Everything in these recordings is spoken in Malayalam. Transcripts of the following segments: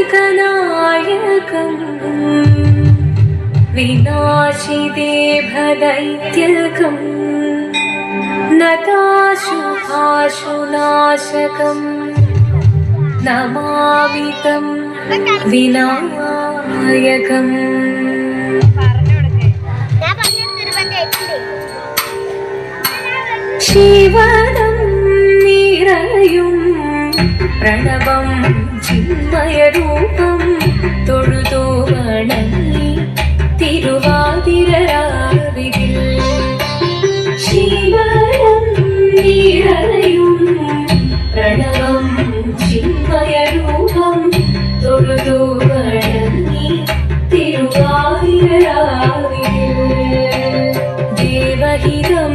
लोकनायकम् विनाशिदेभदैत्यकम् नताशुभाशुनाशकम् नमामि तं विनायकम्. ശിവനം നിറയും പ്രണവം ചിന്മയരൂപം തൊഴുതോ വണങ്ങി തിരുവാതിരരാവിതിൽ. ശിവനം നിറയും പ്രണവം ചിന്മയരൂപം തൊഴുതോ വണങ്ങി തിരുവാതിരരാവിതിൽ. ദേവഹിതം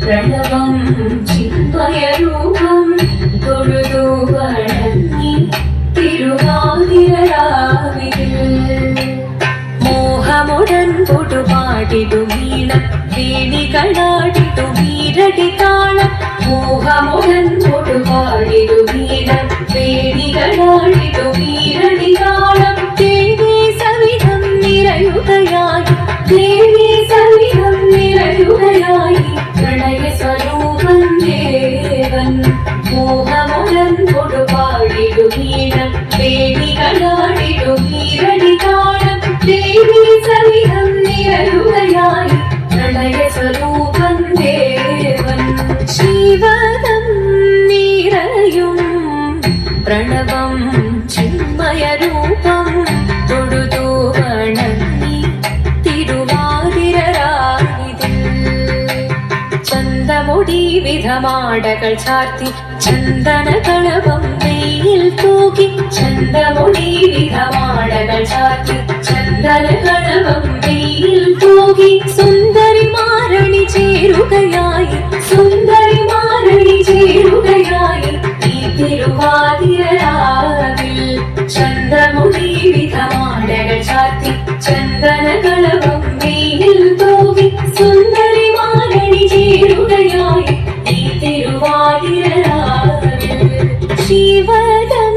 പ്രണവം ചിന്മയരൂപം തൊഴുതു വണങ്ങി തിരുവാതിരരാവിതിൽ. മോഹമുടൻ പൊടുപാടിടു വീണം വേണികളാടിടു വീരടി താളം. മോഹമുടൻ പൊടുപാടിടു വീണം വേണികളാടിടു വീരടി താളം. ദേവി സവിധം നിറയുകയായി ദേവി സവിധം നിറയുകയായി പ്രണയ സ്വരൂപം ദേവൻ. മോഹമുടൻ കൊടുപാടിടു വീണം വേണികളാടിടു വീരടി താളം. ദേവി സവിധം നിറയുകയായി പ്രണയ സ്വരൂപം ദേവൻ. ശിവനം നിറയും പ്രണവം ചിന്മയരൂപം തൊഴുതു വണങ്ങി തിരുവാതിരരാവിതിൽ. ചന്തമുടി വിധമാടകൾ ചാർത്തി ചന്ദനകളവം വെയിൽ തൂകി. ചന്തമുടി വിധമാടകൾ ചാർത്തി ചന്ദനകളവം വെയിൽ തൂകി. സുന്ദരിമാരണി ചേരുകയായി സുന്ദരിമാരണി ചേരുകയായി ഈ തിരുവാതിരരാവിൽ. ചന്തമുടി വിധമാടകൾ ചാർത്തി ചന്ദനകളവം വെയിൽ തൂകി. സുന്ദരിമാരണി ചേരുകയായി ഈ തിരുവാതിരരാവിൽ. ശിവനം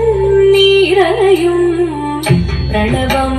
നിറയും പ്രണവം